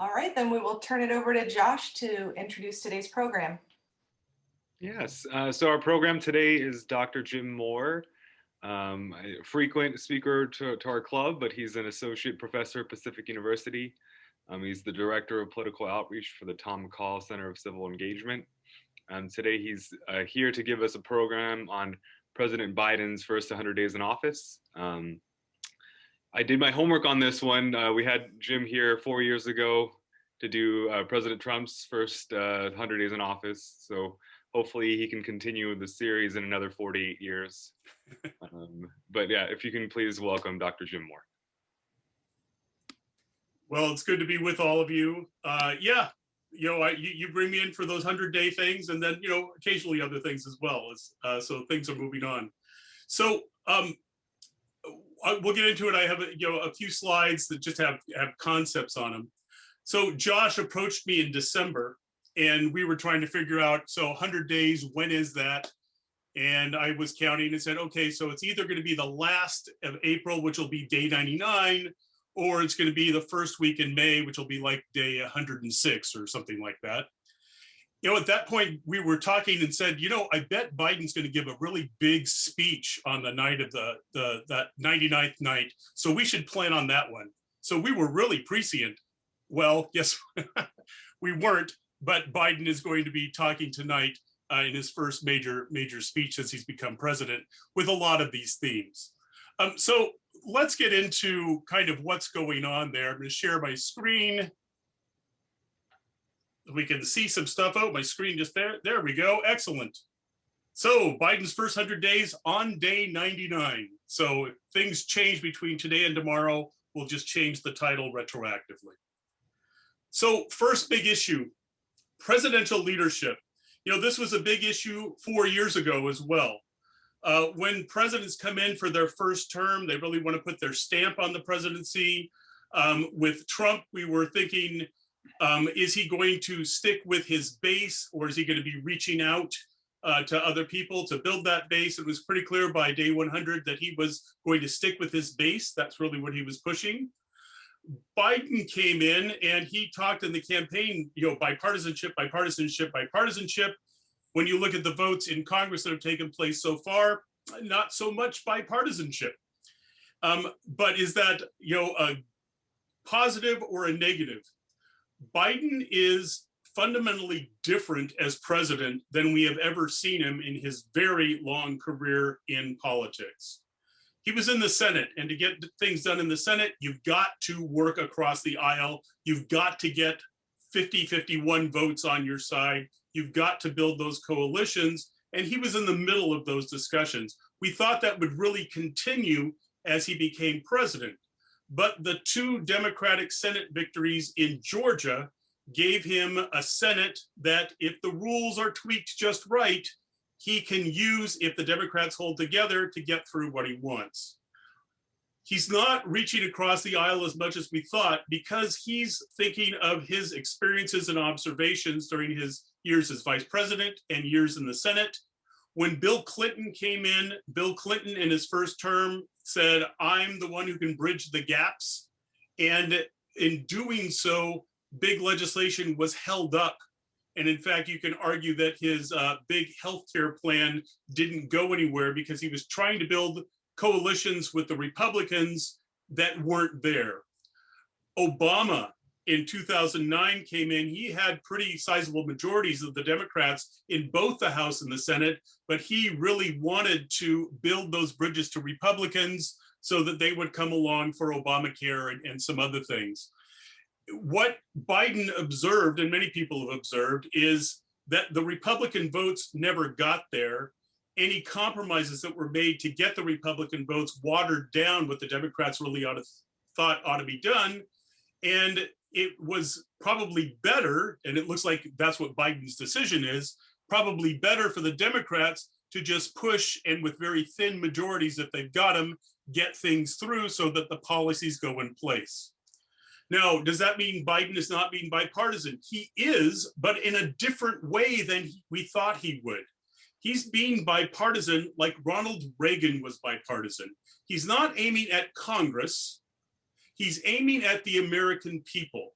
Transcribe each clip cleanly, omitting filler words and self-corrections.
All right, then we will turn it over to Josh to introduce today's program. Yes, so our program today is Dr. Jim Moore, a frequent speaker to our club, but he's an associate professor at Pacific University. He's the director of political outreach for the Tom McCall Center of Civil Engagement. Today he's here to give us a program on President Biden's first 100 days in office. I did my homework on this one. We had Jim here 4 years ago to do President Trump's first 100 days in office. So hopefully he can continue the series in another 48 years. But yeah, if you can please welcome Dr. Jim Moore. Well, it's good to be with all of you. Yeah, you bring me in for those 100-day things, and then occasionally other things as well. So things are moving on. So we'll get into it. I have a few slides that just have concepts on them. So Josh approached me in December, and we were trying to figure out, so 100 days, when is that? And I was counting and said, okay, so it's either going to be the last of April, which will be day 99, or it's going to be the first week in May, which will be like day 106 or something like that. At that point, we were talking and said, I bet Biden's going to give a really big speech on the night of that 99th night. So we should plan on that one. So we were really prescient. Well, yes, we weren't, but Biden is going to be talking tonight in his first major speech since he's become president with a lot of these themes. So let's get into kind of what's going on there. I'm going to share my screen. We can see some stuff. Oh, my screen just there. There we go. Excellent. So Biden's first 100 days on day 99. So if things change between today and tomorrow, we'll just change the title retroactively. So first big issue, presidential leadership. This was a big issue 4 years ago as well. When presidents come in for their first term, they really want to put their stamp on the presidency. With Trump, we were thinking, is he going to stick with his base, or is he going to be reaching out to other people to build that base? It was pretty clear by day 100 that he was going to stick with his base. That's really what he was pushing. Biden came in and he talked in the campaign, bipartisanship, bipartisanship, bipartisanship. When you look at the votes in Congress that have taken place so far, not so much bipartisanship. But is that a positive or a negative? Biden is fundamentally different as president than we have ever seen him in his very long career in politics. He was in the Senate, and to get things done in the Senate, you've got to work across the aisle. You've got to get 50-51 votes on your side. You've got to build those coalitions. And he was in the middle of those discussions. We thought that would really continue as he became president. But the two Democratic Senate victories in Georgia gave him a Senate that, if the rules are tweaked just right, he can use if the Democrats hold together to get through what he wants. He's not reaching across the aisle as much as we thought because he's thinking of his experiences and observations during his years as vice president and years in the Senate. When Bill Clinton came in, Bill Clinton in his first term said, I'm the one who can bridge the gaps. And in doing so, big legislation was held up. And in fact, you can argue that his big healthcare plan didn't go anywhere because he was trying to build coalitions with the Republicans that weren't there. Obama in 2009 came in, he had pretty sizable majorities of the Democrats in both the House and the Senate, but he really wanted to build those bridges to Republicans so that they would come along for Obamacare and some other things. What Biden observed, and many people have observed, is that the Republican votes never got there. Any compromises that were made to get the Republican votes watered down what the Democrats really thought ought to be done. And it was probably better, and it looks like that's what Biden's decision is, probably better for the Democrats to just push, and with very thin majorities, if they've got them, get things through so that the policies go in place. Now, does that mean Biden is not being bipartisan? He is, but in a different way than we thought he would. He's being bipartisan like Ronald Reagan was bipartisan. He's not aiming at Congress. He's aiming at the American people.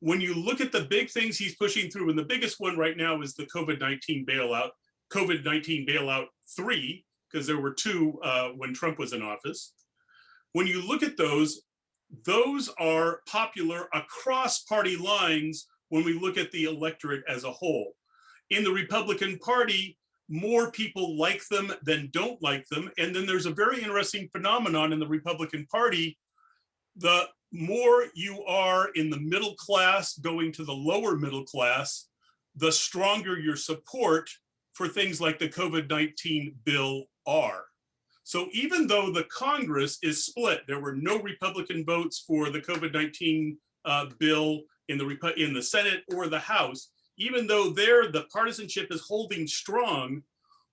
When you look at the big things he's pushing through, and the biggest one right now is the COVID-19 bailout 3, because there were 2 when Trump was in office. When you look at those are popular across party lines when we look at the electorate as a whole. In the Republican Party, more people like them than don't like them. And then there's a very interesting phenomenon in the Republican Party. The more you are in the middle class going to the lower middle class, the stronger your support for things like the COVID-19 bill are. So even though the Congress is split, there were no Republican votes for the COVID-19 bill in the Senate or the House, even though there the partisanship is holding strong,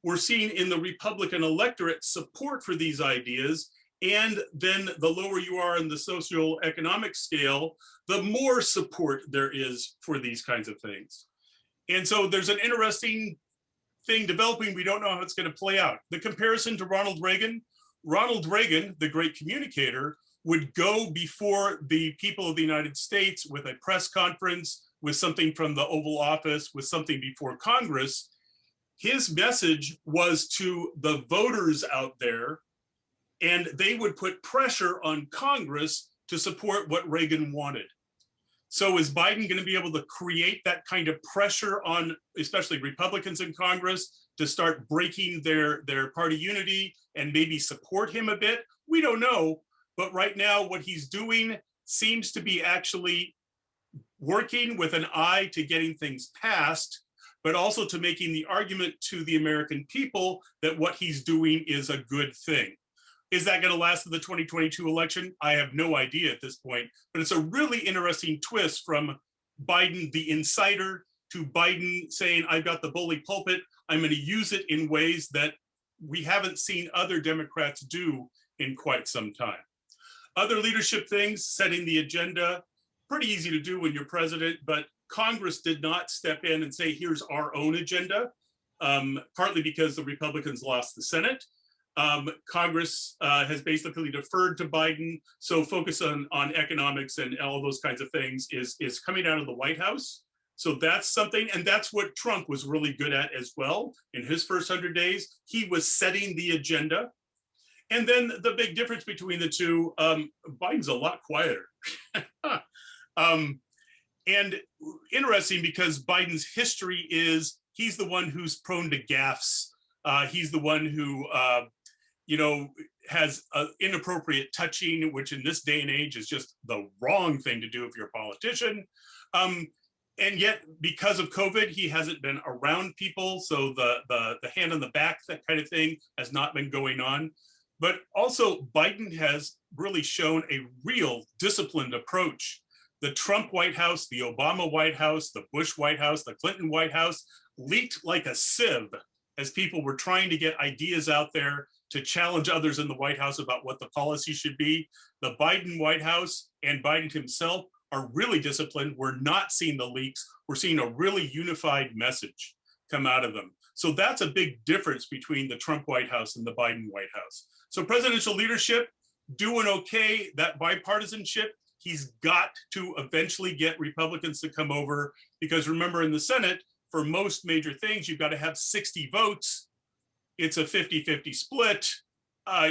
we're seeing in the Republican electorate support for these ideas. And then the lower you are in the socioeconomic scale, the more support there is for these kinds of things. And so there's an interesting thing developing. We don't know how it's going to play out. The comparison to Ronald Reagan, the great communicator, would go before the people of the United States with a press conference, with something from the Oval Office, with something before Congress. His message was to the voters out there, and they would put pressure on Congress to support what Reagan wanted. So is Biden going to be able to create that kind of pressure on especially Republicans in Congress to start breaking their party unity and maybe support him a bit? We don't know. But right now, what he's doing seems to be actually working with an eye to getting things passed, but also to making the argument to the American people that what he's doing is a good thing. Is that going to last to the 2022 election? I have no idea at this point, but it's a really interesting twist from Biden, the insider, to Biden saying, I've got the bully pulpit. I'm going to use it in ways that we haven't seen other Democrats do in quite some time. Other leadership things, setting the agenda, pretty easy to do when you're president, but Congress did not step in and say, here's our own agenda, partly because the Republicans lost the Senate. Congress has basically deferred to Biden. So focus on economics and all those kinds of things is coming out of the White House. So that's something, and that's what Trump was really good at as well. In his first 100 days, he was setting the agenda. And then the big difference between the two, Biden's a lot quieter. And interesting because Biden's history is he's the one who's prone to gaffes. He's the one who, has inappropriate touching, which in this day and age is just the wrong thing to do if you're a politician. And yet, because of COVID, he hasn't been around people. So the hand on the back, that kind of thing has not been going on. But also Biden has really shown a real disciplined approach. The Trump White House, the Obama White House, the Bush White House, the Clinton White House leaked like a sieve as people were trying to get ideas out there to challenge others in the White House about what the policy should be. The Biden White House and Biden himself are really disciplined. We're not seeing the leaks. We're seeing a really unified message come out of them. So that's a big difference between the Trump White House and the Biden White House. So presidential leadership, doing okay. That bipartisanship, he's got to eventually get Republicans to come over, because remember in the Senate, for most major things, you've got to have 60 votes. It's a 50-50 split.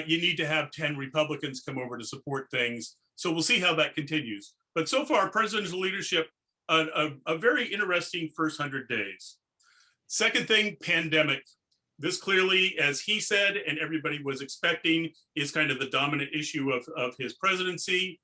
You need to have 10 Republicans come over to support things. So we'll see how that continues. But so far, presidential leadership, a very interesting first 100 days. Second thing, pandemic. This clearly, as he said, and everybody was expecting, is kind of the dominant issue of his presidency.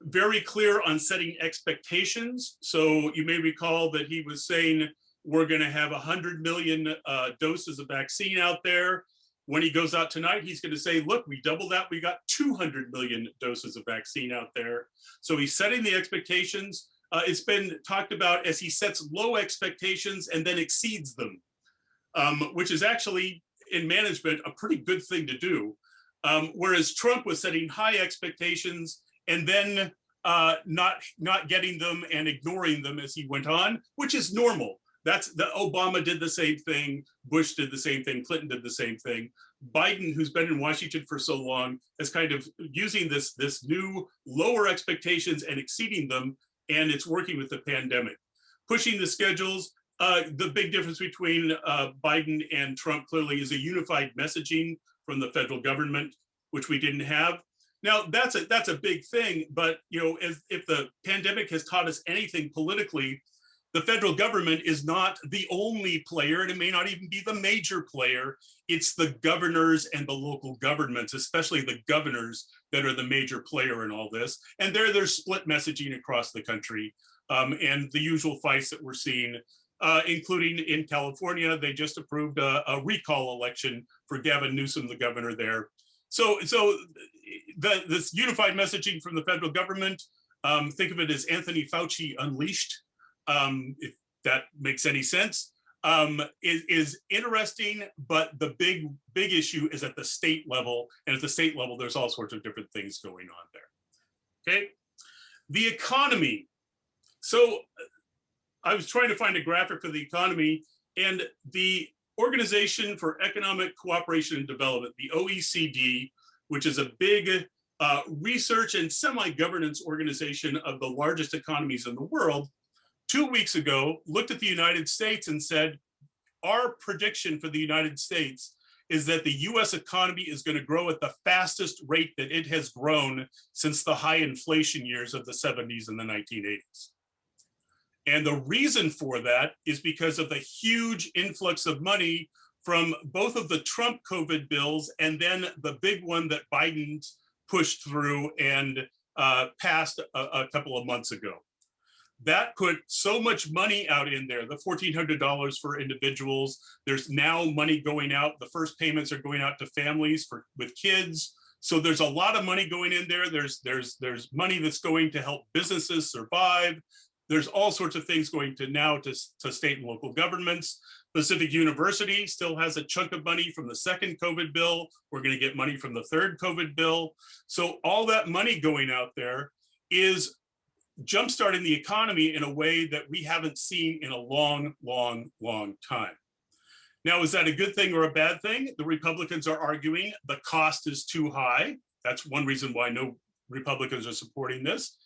Very clear on setting expectations. So you may recall that he was saying, we're going to have 100 million doses of vaccine out there. When he goes out tonight, he's going to say, look, we doubled that. We got 200 million doses of vaccine out there. So he's setting the expectations. It's been talked about as he sets low expectations and then exceeds them, which is actually in management a pretty good thing to do. Whereas Trump was setting high expectations and then not getting them and ignoring them as he went on, which is normal. Obama did the same thing, Bush did the same thing, Clinton did the same thing. Biden, who's been in Washington for so long, is kind of using this new lower expectations and exceeding them and it's working with the pandemic. Pushing the schedules, the big difference between Biden and Trump clearly is a unified messaging from the federal government, which we didn't have. Now that's a big thing, but if the pandemic has taught us anything politically, the federal government is not the only player, and it may not even be the major player. It's the governors and the local governments, especially the governors, that are the major player in all this. And there's split messaging across the country, and the usual fights that we're seeing, including in California. They just approved a recall election for Gavin Newsom, the governor there. So this unified messaging from the federal government, think of it as Anthony Fauci unleashed, if that makes any sense, is interesting, but the big issue is at the state level. And at the state level, there's all sorts of different things going on there. Okay, the economy. So I was trying to find a graphic for the economy, and the Organization for Economic Cooperation and Development, the OECD, which is a big research and semi-governance organization of the largest economies in the world, 2 weeks ago looked at the United States and said, our prediction for the United States is that the US economy is going to grow at the fastest rate that it has grown since the high inflation years of the 70s and the 1980s. And the reason for that is because of the huge influx of money from both of the Trump COVID bills and then the big one that Biden pushed through and passed a couple of months ago. That put so much money out in there, the $1,400 for individuals. There's now money going out. The first payments are going out to families with kids. So there's a lot of money going in there. There's money that's going to help businesses survive. There's all sorts of things going to now to state and local governments. Pacific University still has a chunk of money from the second COVID bill. We're going to get money from the third COVID bill. So all that money going out there is jumpstarting the economy in a way that we haven't seen in a long, long, long time. Now, is that a good thing or a bad thing? The Republicans are arguing the cost is too high. That's one reason why no Republicans are supporting this.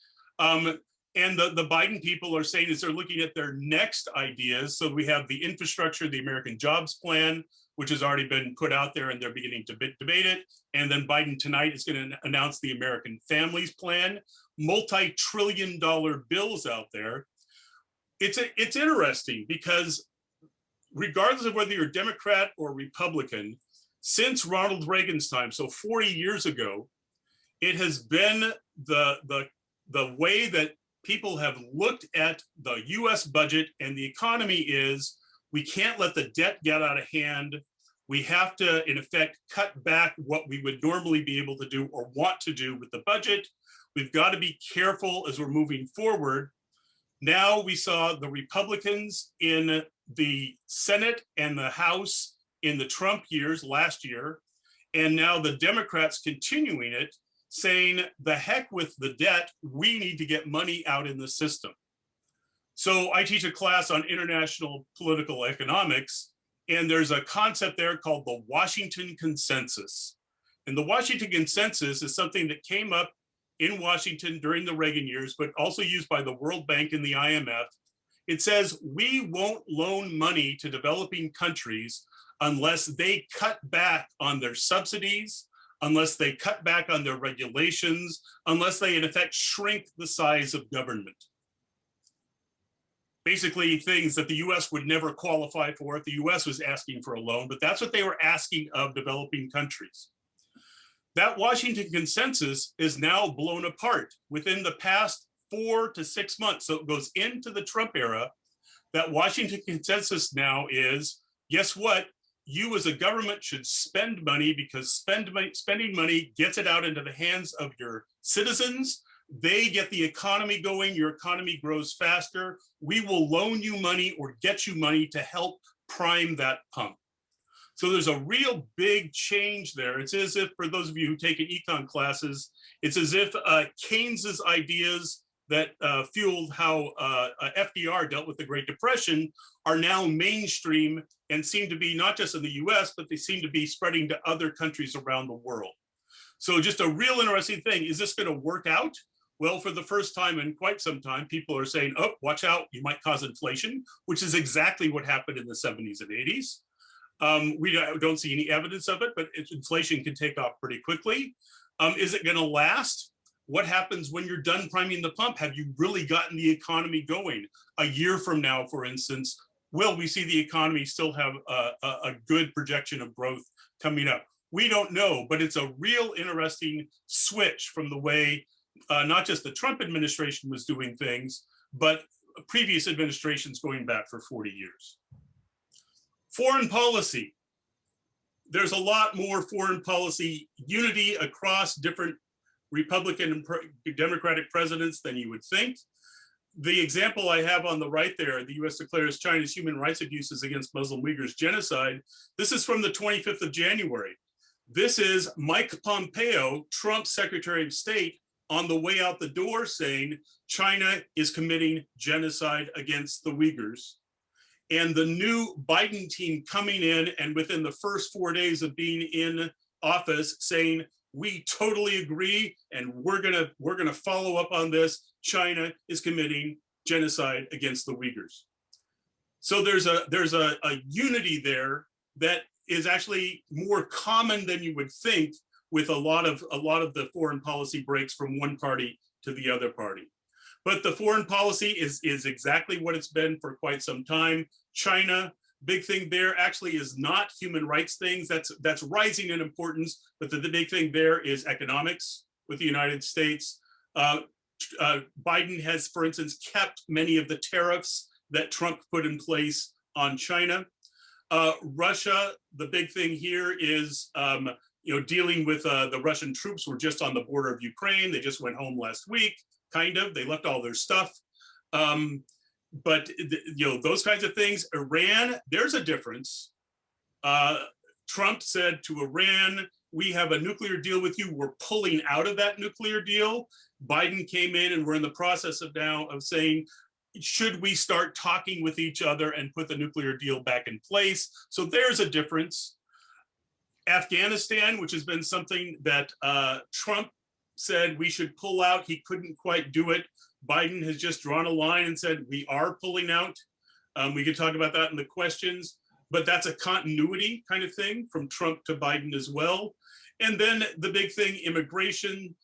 And the Biden people are saying is they're looking at their next ideas. So we have the infrastructure, the American Jobs Plan, which has already been put out there and they're beginning to debate it. And then Biden tonight is going to announce the American Families Plan, multi-trillion-dollar bills out there. It's interesting because regardless of whether you're Democrat or Republican, since Ronald Reagan's time, so 40 years ago, it has been the way that people have looked at the US budget and the economy is, we can't let the debt get out of hand. We have to, in effect, cut back what we would normally be able to do or want to do with the budget. We've got to be careful as we're moving forward. Now we saw the Republicans in the Senate and the House in the Trump years last year, and now the Democrats continuing it, saying the heck with the debt, we need to get money out in the system. So I teach a class on international political economics, and there's a concept there called the Washington Consensus. And the Washington Consensus is something that came up in Washington during the Reagan years, but also used by the World Bank and the IMF. It says, we won't loan money to developing countries unless they cut back on their subsidies, unless they cut back on their regulations, unless they in effect shrink the size of government. Basically things that the US would never qualify for if the US was asking for a loan, but that's what they were asking of developing countries. That Washington Consensus is now blown apart within the past 4 to 6 months. So it goes into the Trump era. That Washington Consensus now is, guess what? You as a government should spend money because spending money gets it out into the hands of your citizens. They get the economy going. Your economy grows faster. We will loan you money or get you money to help prime that pump. So there's a real big change there. It's as if, for those of you who take econ classes, it's as if Keynes's ideas that fueled how FDR dealt with the Great Depression are now mainstream and seem to be not just in the US, but they seem to be spreading to other countries around the world. So just a real interesting thing. Is this going to work out? Well, for the first time in quite some time, people are saying, oh, watch out, you might cause inflation, which is exactly what happened in the 70s and 80s. We don't see any evidence of it, but inflation can take off pretty quickly. Is it going to last? What happens when you're done priming the pump? Have you really gotten the economy going? A year from now, for instance, will we see the economy still have a good projection of growth coming up? We don't know, but it's a real interesting switch from the way not just the Trump administration was doing things, but previous administrations going back for 40 years. Foreign policy. There's a lot more foreign policy unity across different Republican and Democratic presidents than you would think. The example I have on the right there, the US declares China's human rights abuses against Muslim Uyghurs genocide. This is from the 25th of January. This is Mike Pompeo, Trump's Secretary of State, on the way out the door saying China is committing genocide against the Uyghurs. And the new Biden team coming in and within the first 4 days of being in office saying, we totally agree and we're gonna follow up on this. China is committing genocide against the Uyghurs. So there's a unity there that is actually more common than you would think with a lot of the foreign policy breaks from one party to the other party. But the foreign policy is exactly what it's been for quite some time. China, big thing there actually is not human rights things. That's rising in importance, but the big thing there is economics with the United States. Biden has, for instance, kept many of the tariffs that Trump put in place on China. Russia, the big thing here is dealing with the Russian troops were just on the border of Ukraine. They just went home last week, kind of. They left all their stuff. But those kinds of things. Iran, there's a difference. Trump said to Iran, we have a nuclear deal with you. We're pulling out of that nuclear deal. Biden came in and we're in the process of saying, should we start talking with each other and put the nuclear deal back in place? So there's a difference. Afghanistan, which has been something that Trump said we should pull out. He couldn't quite do it. Biden has just drawn a line and said, we are pulling out. We could talk about that in the questions, but that's a continuity kind of thing from Trump to Biden as well. And then the big thing, immigration,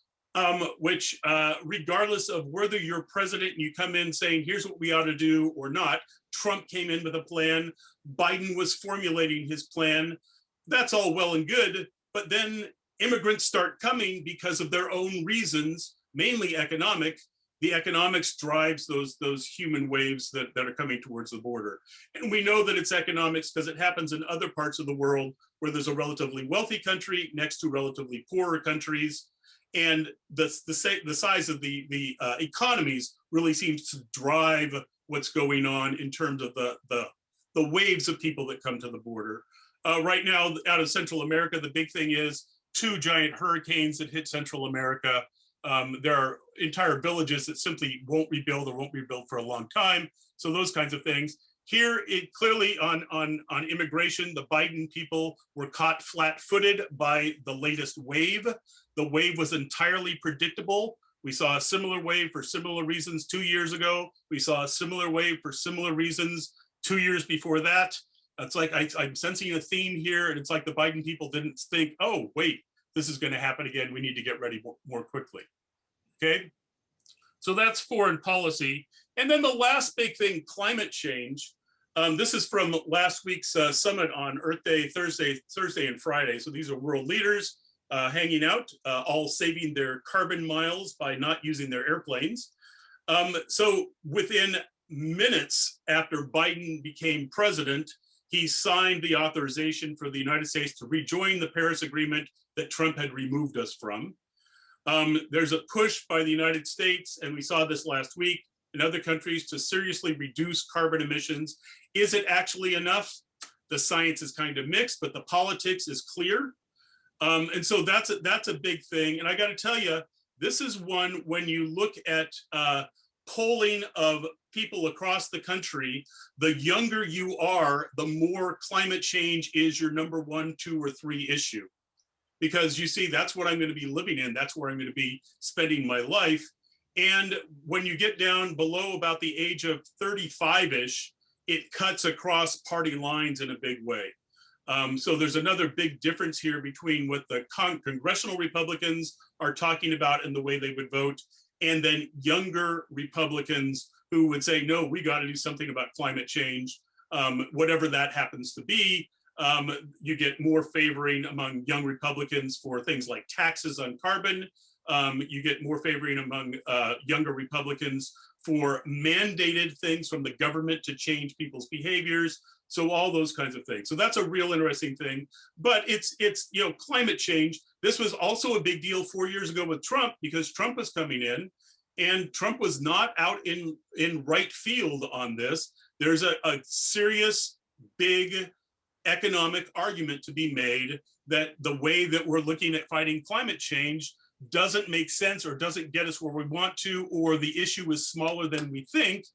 which regardless of whether you're president and you come in saying, here's what we ought to do or not, Trump came in with a plan. Biden was formulating his plan. That's all well and good, but then immigrants start coming because of their own reasons, mainly economic. The economics drives those human waves that are coming towards the border. And we know that it's economics because it happens in other parts of the world where there's a relatively wealthy country next to relatively poorer countries. And the size of the economies really seems to drive what's going on in terms of the waves of people that come to the border. Right now, out of Central America, the big thing is 2 giant hurricanes that hit Central America. There are entire villages that simply won't rebuild or won't rebuild for a long time. So those kinds of things. Here, it clearly on immigration, the Biden people were caught flat-footed by the latest wave. The wave was entirely predictable. We saw a similar wave for similar reasons 2 years ago. We saw a similar wave for similar reasons 2 years before that. It's like I'm sensing a theme here, and it's like the Biden people didn't think, oh, wait, this is going to happen again. We need to get ready more quickly. Okay, so that's foreign policy. And then the last big thing, climate change. This is from last week's summit on Earth Day, Thursday and Friday. So these are world leaders hanging out, all saving their carbon miles by not using their airplanes. So within minutes after Biden became president, he signed the authorization for the United States to rejoin the Paris Agreement that Trump had removed us from. There's a push by the United States, and we saw this last week, in other countries to seriously reduce carbon emissions. Is it actually enough? The science is kind of mixed, but the politics is clear. And so that's a big thing. And I got to tell you, this is one when you look at polling of people across the country, the younger you are, the more climate change is your number 1, 2, or 3 issue. Because you see, that's what I'm going to be living in. That's where I'm going to be spending my life. And when you get down below about the age of 35-ish, it cuts across party lines in a big way. So there's another big difference here between what the congressional Republicans are talking about and the way they would vote, and then younger Republicans who would say, no, we got to do something about climate change, whatever that happens to be. You get more favoring among young Republicans for things like taxes on carbon. You get more favoring among younger Republicans for mandated things from the government to change people's behaviors. So all those kinds of things. So that's a real interesting thing. But it's climate change. This was also a big deal 4 years ago with Trump, because Trump was coming in and Trump was not out in right field on this. There's a serious, big economic argument to be made that the way that we're looking at fighting climate change doesn't make sense or doesn't get us where we want to, or the issue is smaller than we think.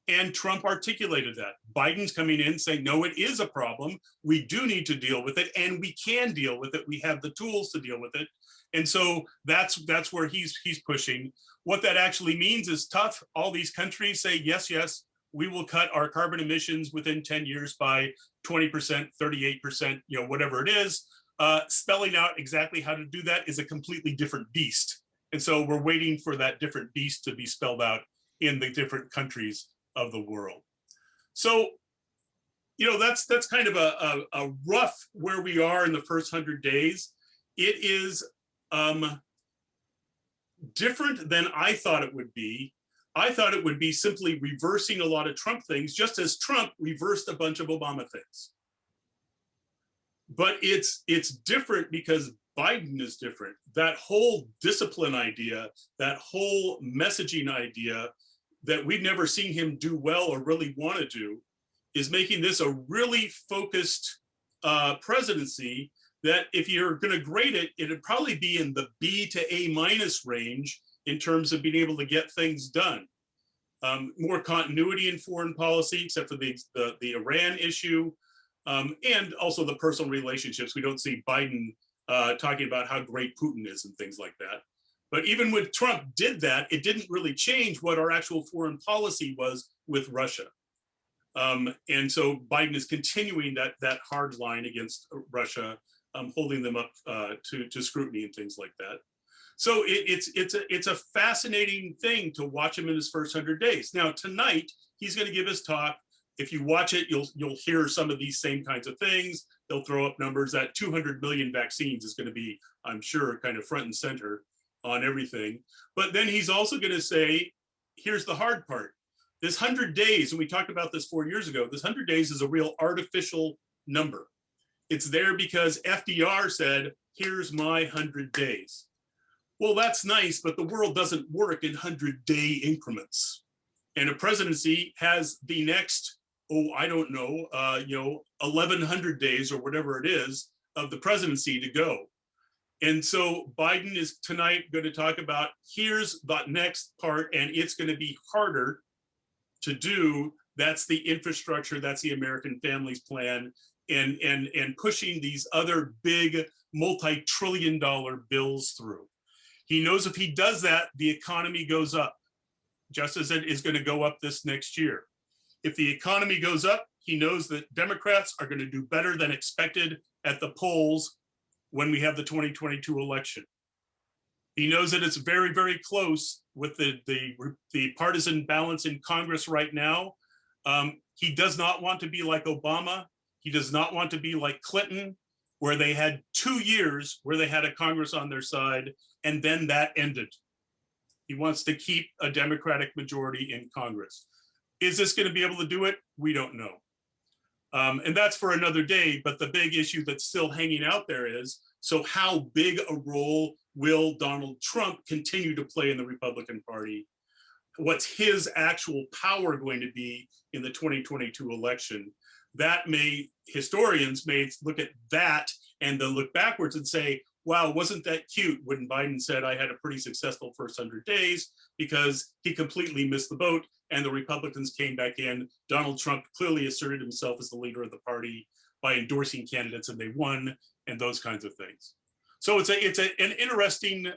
And Trump articulated that. Biden's coming in saying, no, it is a problem. We do need to deal with it, and we can deal with it. We have the tools to deal with it. And so that's where he's pushing. What that actually means is tough. All these countries say, yes, we will cut our carbon emissions within 10 years by 20%, 38%, whatever it is. Spelling out exactly how to do that is a completely different beast. And so we're waiting for that different beast to be spelled out in the different countries of the world. So, that's kind of a rough where we are in the first 100 days. It is different than I thought it would be. I thought it would be simply reversing a lot of Trump things, just as Trump reversed a bunch of Obama things. But it's different because Biden is different. That whole discipline idea, that whole messaging idea that we've never seen him do well or really want to do, is making this a really focused presidency that if you're going to grade it, it'd probably be in the B to A minus range in terms of being able to get things done. More continuity in foreign policy, except for the Iran issue, and also the personal relationships. We don't see Biden talking about how great Putin is and things like that. But even when Trump did that, it didn't really change what our actual foreign policy was with Russia. And so Biden is continuing that hard line against Russia, holding them up to scrutiny and things like that. So it's a fascinating thing to watch him in his first 100 days. Now tonight he's going to give his talk. If you watch it, you'll hear some of these same kinds of things. They'll throw up numbers. That 200 million vaccines is going to be, I'm sure, kind of front and center on everything. But then he's also going to say, here's the hard part. This 100 days, and we talked about this 4 years ago, this 100 days is a real artificial number. It's there because FDR said, here's my 100 days. Well, that's nice, but the world doesn't work in 100-day increments. And a presidency has the next, 1,100 days or whatever it is of the presidency to go. And so Biden is tonight going to talk about, here's the next part, and it's going to be harder to do. That's the infrastructure, that's the American Families Plan, and pushing these other big multi-trillion-dollar bills through. He knows if he does that, the economy goes up, just as it is going to go up this next year. If the economy goes up, he knows that Democrats are going to do better than expected at the polls when we have the 2022 election. He knows that it's very, very close with the partisan balance in Congress right now. He does not want to be like Obama. He does not want to be like Clinton, where they had 2 years where they had a Congress on their side, and then that ended. He wants to keep a Democratic majority in Congress. Is this going to be able to do it? We don't know. And that's for another day, but the big issue that's still hanging out there is, so how big a role will Donald Trump continue to play in the Republican Party? What's his actual power going to be in the 2022 election? Historians may look at that and then look backwards and say, wow, wasn't that cute when Biden said I had a pretty successful first 100 days, because he completely missed the boat and the Republicans came back in. Donald Trump clearly asserted himself as the leader of the party by endorsing candidates, and they won, and those kinds of things. So it's an interesting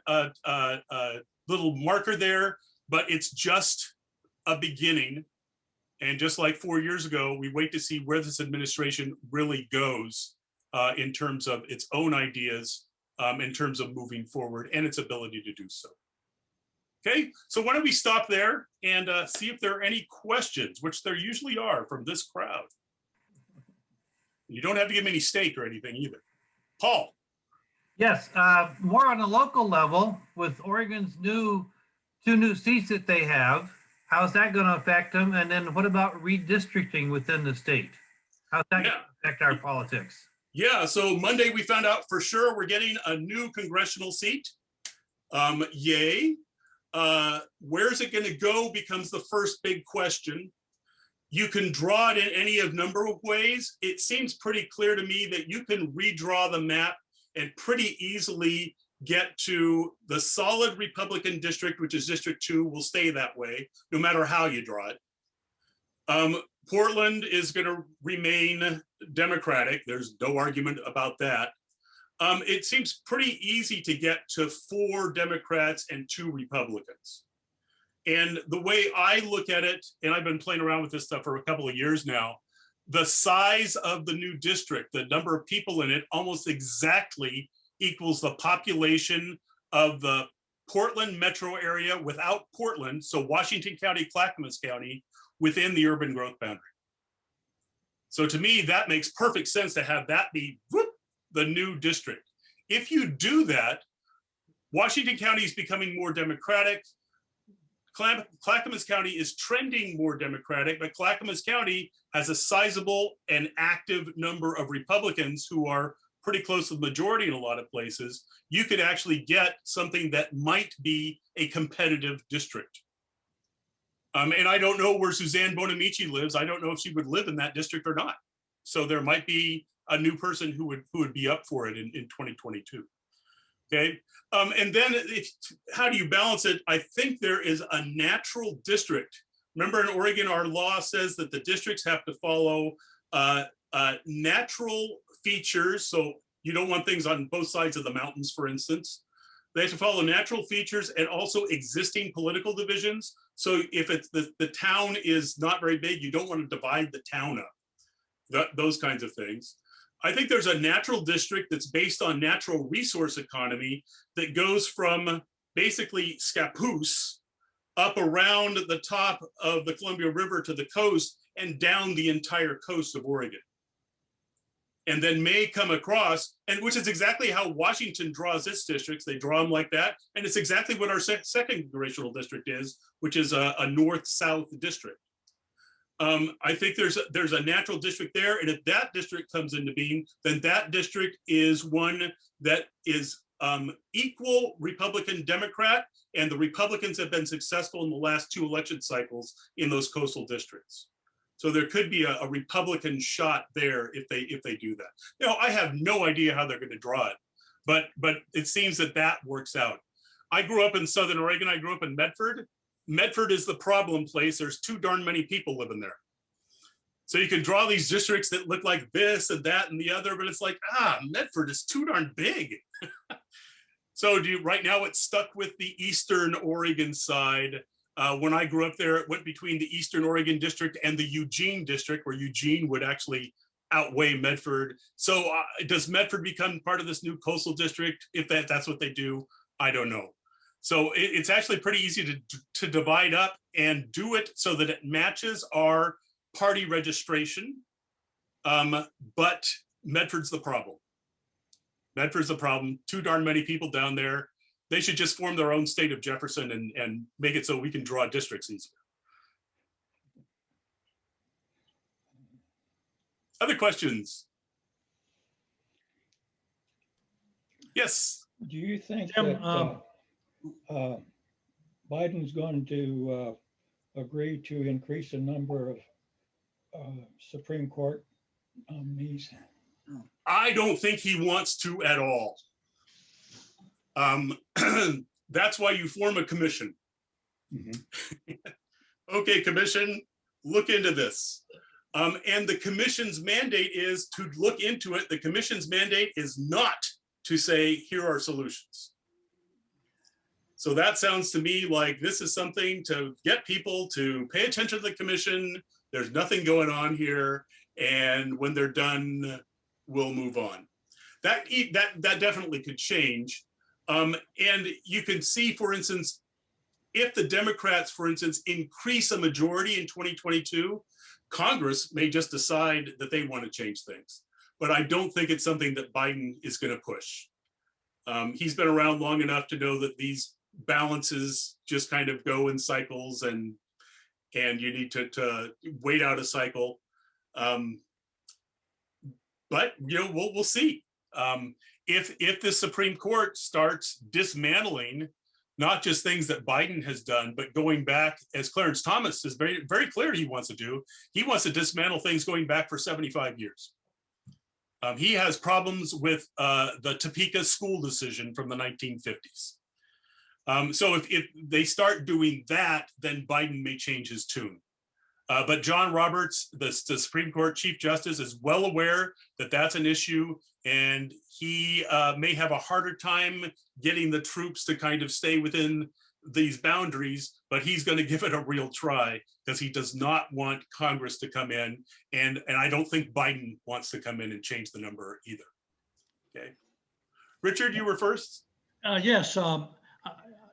little marker there. but it's just a beginning. And just like 4 years ago, we wait to see where this administration really goes in terms of its own ideas, in terms of moving forward and its ability to do so. Okay, so why don't we stop there and see if there are any questions, which there usually are from this crowd. You don't have to give me any steak or anything either. Paul. Yes, more on a local level with Oregon's two new seats that they have. How's that going to affect them? And then what about redistricting within the state? How's that going to affect our politics? Yeah, so Monday we found out for sure we're getting a new congressional seat. Yay. Where's it going to go becomes the first big question. You can draw it in any of number of ways. It seems pretty clear to me that you can redraw the map and pretty easily get to the solid Republican district, which is District 2, will stay that way, no matter how you draw it. Portland is going to remain Democratic. There's no argument about that. It seems pretty easy to get to 4 Democrats and 2 Republicans. And the way I look at it, and I've been playing around with this stuff for a couple of years now, the size of the new district, the number of people in it, almost exactly equals the population of the Portland metro area without Portland, so Washington County, Clackamas County, within the urban growth boundary. So to me, that makes perfect sense to have that be the new district. If you do that, Washington County is becoming more Democratic. Clackamas County is trending more Democratic, but Clackamas County has a sizable and active number of Republicans who are pretty close to the majority in a lot of places. You could actually get something that might be a competitive district. And I don't know where Suzanne Bonamici lives. I don't know if she would live in that district or not. So there might be a new person who would be up for it in 2022. Okay, and then how do you balance it? I think there is a natural district. Remember in Oregon, our law says that the districts have to follow natural features. So you don't want things on both sides of the mountains, for instance. They have to follow natural features and also existing political divisions. So if it's the town is not very big, you don't want to divide the town up, those kinds of things. I think there's a natural district that's based on natural resource economy that goes from basically Scappoose up around the top of the Columbia River to the coast and down the entire coast of Oregon. And then may come across, and which is exactly how Washington draws its districts. They draw them like that. And it's exactly what our second congressional district is, which is a north-south district. I think there's a natural district there. And if that district comes into being, then that district is one that is equal Republican Democrat, and the Republicans have been successful in the last 2 election cycles in those coastal districts. So there could be a Republican shot there if they do that. You know, I have no idea how they're going to draw it, but it seems that works out. I grew up in Southern Oregon. I grew up in Medford. Medford is the problem place. There's too darn many people living there. So you can draw these districts that look like this and that and the other, but it's like, Medford is too darn big. So right now it's stuck with the Eastern Oregon side. When I grew up there, it went between the Eastern Oregon district and the Eugene district, where Eugene would actually outweigh Medford. So does Medford become part of this new coastal district? If that's what they do, I don't know. So it's actually pretty easy to divide up and do it so that it matches our party registration. But Medford's the problem. Medford's the problem. Too darn many people down there. They should just form their own state of Jefferson and make it so we can draw districts easier. Other questions? Yes. Do you think Jim, that Biden's going to agree to increase the number of Supreme Court nominees? I don't think he wants to at all. That's why you form a commission. Mm-hmm. Okay, commission, look into this. And the commission's mandate is to look into it. The commission's mandate is not to say, here are solutions. So that sounds to me like this is something to get people to pay attention to the commission. There's nothing going on here. And when they're done, we'll move on. That definitely could change. And you can see, for instance, if the Democrats, for instance, increase a majority in 2022, Congress may just decide that they want to change things. But I don't think it's something that Biden is going to push. He's been around long enough to know that these balances just kind of go in cycles, and you need to wait out a cycle. But we'll see. If the Supreme Court starts dismantling not just things that Biden has done, but going back, as Clarence Thomas is very, very clear he wants to do, he wants to dismantle things going back for 75 years. He has problems with the Topeka school decision from the 1950s. So if they start doing that, then Biden may change his tune. But John Roberts, the Supreme Court Chief Justice, is well aware that that's an issue, and he may have a harder time getting the troops to kind of stay within these boundaries, but he's going to give it a real try because he does not want Congress to come in, and I don't think Biden wants to come in and change the number either. Okay, Richard, you were first. Yes.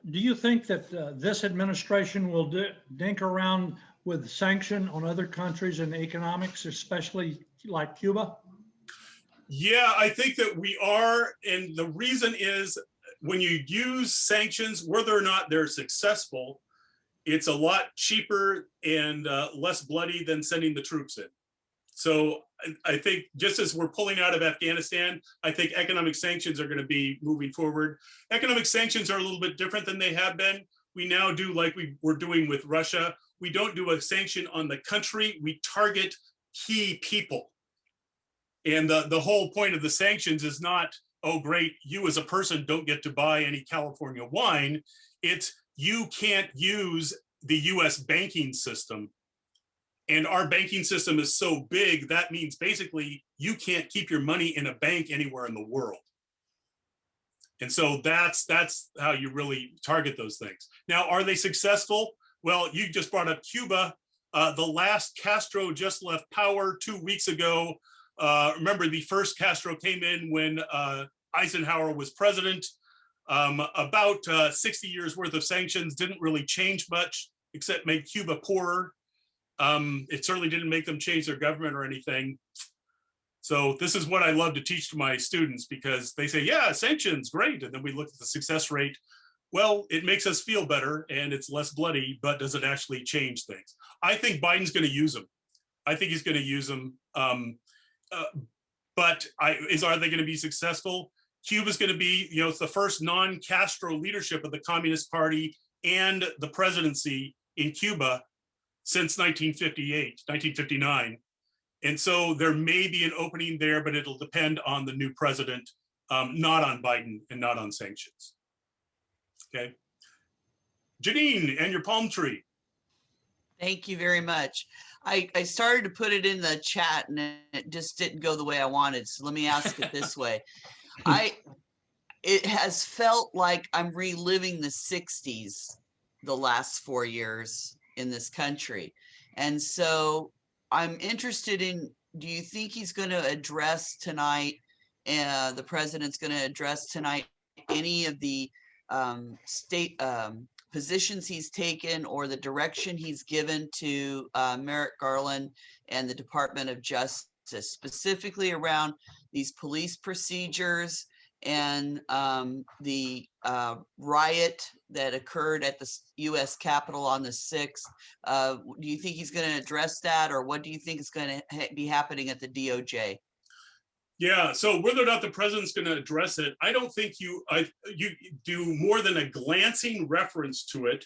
Do you think that this administration will dink around with sanction on other countries in economics, especially like Cuba? Yeah, I think that we are. And the reason is when you use sanctions, whether or not they're successful, it's a lot cheaper and less bloody than sending the troops in. So I think just as we're pulling out of Afghanistan, I think economic sanctions are going to be moving forward. Economic sanctions are a little bit different than they have been. We now do like we were doing with Russia. We don't do a sanction on the country. We target key people. And the whole point of the sanctions is not, oh, great, you as a person don't get to buy any California wine. It's you can't use the US banking system. And our banking system is so big, that means basically you can't keep your money in a bank anywhere in the world. And so that's how you really target those things. Now, are they successful? Well, you just brought up Cuba. The last Castro just left power 2 weeks ago. Remember, the first Castro came in when Eisenhower was president. About 60 years worth of sanctions didn't really change much, except made Cuba poorer. It certainly didn't make them change their government or anything. So this is what I love to teach to my students, because they say, yeah, sanctions, great. And then we look at the success rate. Well, it makes us feel better and it's less bloody, but does it actually change things? I think Biden's going to use them. I think he's going to use them. But are they going to be successful? Cuba's going to be, it's the first non-Castro leadership of the Communist Party and the presidency in Cuba since 1959. And so there may be an opening there, but it'll depend on the new president, not on Biden and not on sanctions. Okay. Janine and your palm tree. Thank you very much. I started to put it in the chat and it just didn't go the way I wanted. So let me ask it this way. It has felt like I'm reliving the 60s the last 4 years in this country. And so I'm interested in, do you think he's going to address tonight, the president's going to address tonight any of the state positions he's taken or the direction he's given to Merrick Garland and the Department of Justice, specifically around these police procedures and the riot that occurred at the U.S. Capitol on the 6th? Do you think he's going to address that, or what do you think is going to be happening at the DOJ? Yeah, so whether or not the president's going to address it, I don't think you do more than a glancing reference to it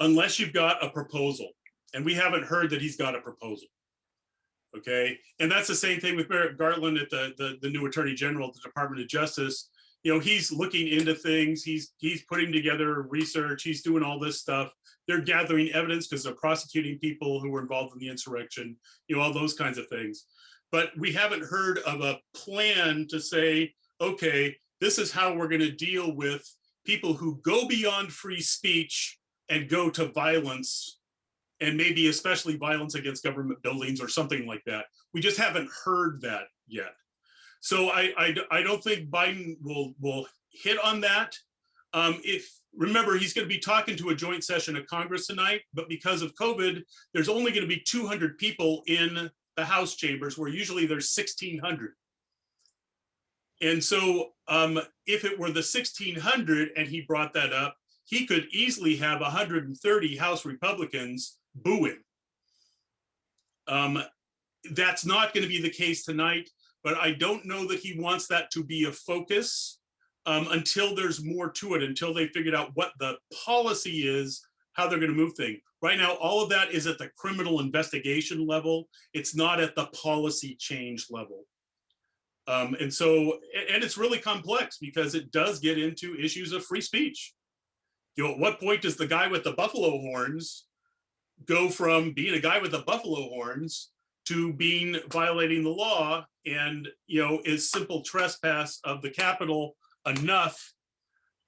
unless you've got a proposal. And we haven't heard that he's got a proposal. Okay, and that's the same thing with Merrick Garland at the new Attorney General at the Department of Justice. He's looking into things. He's putting together research. He's doing all this stuff. They're gathering evidence because they're prosecuting people who were involved in the insurrection. All those kinds of things. But we haven't heard of a plan to say, okay, this is how we're going to deal with people who go beyond free speech and go to violence, and maybe especially violence against government buildings or something like that. We just haven't heard that yet. So I don't think Biden will hit on that. Remember, he's going to be talking to a joint session of Congress tonight, but because of COVID, there's only going to be 200 people in the House chambers, where usually there's 1,600. And so if it were the 1,600 and he brought that up, he could easily have 130 House Republicans booing. That's not going to be the case tonight, but I don't know that he wants that to be a focus until there's more to it, until they figured out what the policy is, how they're going to move things. Right now, all of that is at the criminal investigation level. It's not at the policy change level. And it's really complex because it does get into issues of free speech. You know, at what point does the guy with the buffalo horns go from being a guy with the buffalo horns to being violating the law? And, you know, is simple trespass of the Capitol enough?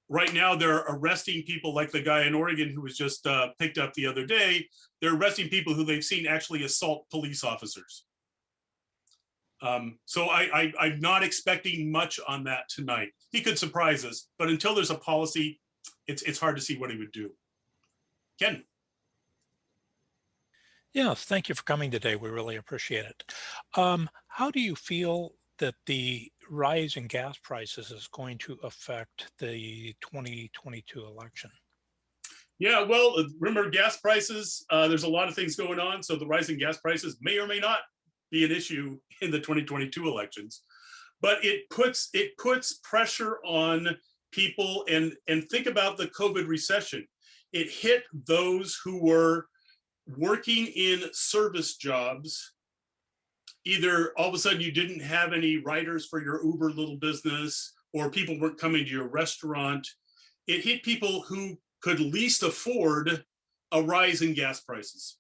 Right now, they're arresting people like the guy in Oregon who was just picked up the other day. They're arresting people who they've seen actually assault police officers. So I'm not expecting much on that tonight. He could surprise us, but until there's a policy, it's hard to see what he would do. Ken. Yes, thank you for coming today. We really appreciate it. How do you feel that the rise in gas prices is going to affect the 2022 election? Yeah, well, remember gas prices, there's a lot of things going on. So the rise in gas prices may or may not be an issue in the 2022 elections, but it puts pressure on people. And think about the COVID recession. It hit those who were working in service jobs. Either all of a sudden you didn't have any riders for your Uber little business, or people weren't coming to your restaurant. It hit people who could least afford a rise in gas prices.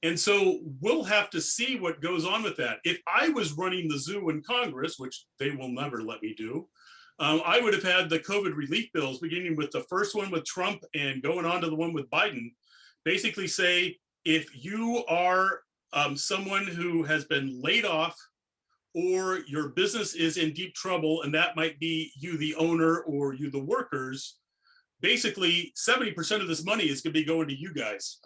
And so we'll have to see what goes on with that. If I was running the zoo in Congress, which they will never let me do, I would have had the COVID relief bills, beginning with the first one with Trump and going on to the one with Biden, basically say, if you are someone who has been laid off, or your business is in deep trouble, and that might be you, the owner, or you, the workers, basically 70% of this money is going to be going to you guys.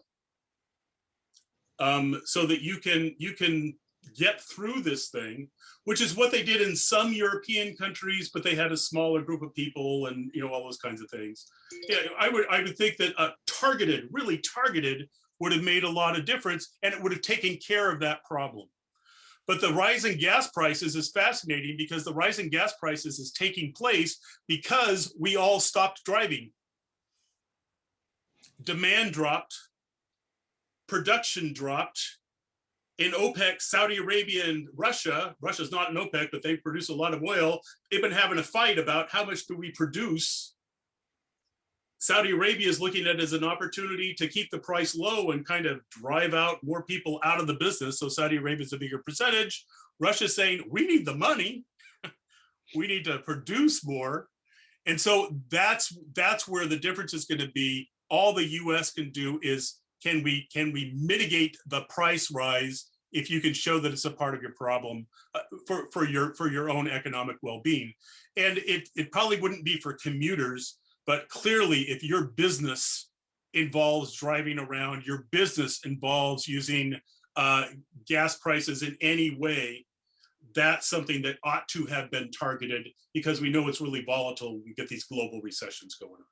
So that you can get through this thing, which is what they did in some European countries, but they had a smaller group of people, and all those kinds of things. Yeah, I would think that really targeted would have made a lot of difference, and it would have taken care of that problem. But the rise in gas prices is fascinating, because the rise in gas prices is taking place because we all stopped driving. Demand dropped. Production dropped. In OPEC, Saudi Arabia and Russia's not in OPEC, but they produce a lot of oil. They've been having a fight about how much do we produce. Saudi Arabia is looking at it as an opportunity to keep the price low and kind of drive out more people out of the business. So Saudi Arabia is a bigger percentage. Russia's saying, we need the money. We need to produce more. And so that's where the difference is going to be. All the US can do is, can we mitigate the price rise if you can show that it's a part of your problem for your own economic well-being. And it probably wouldn't be for commuters, but clearly if your business involves driving around, your business involves using gas prices in any way, that's something that ought to have been targeted, because we know it's really volatile when we get these global recessions going on.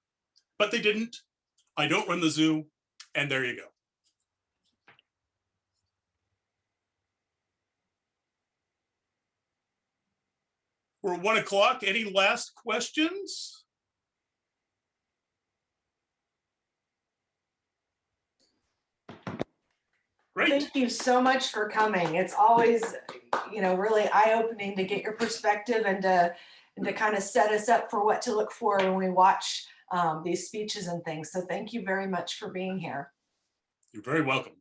But they didn't. I don't run the zoo. And there you go. We're 1 o'clock. Any last questions? Great. Thank you so much for coming. It's always, really eye-opening to get your perspective and to kind of set us up for what to look for when we watch these speeches and things. So thank you very much for being here. You're very welcome.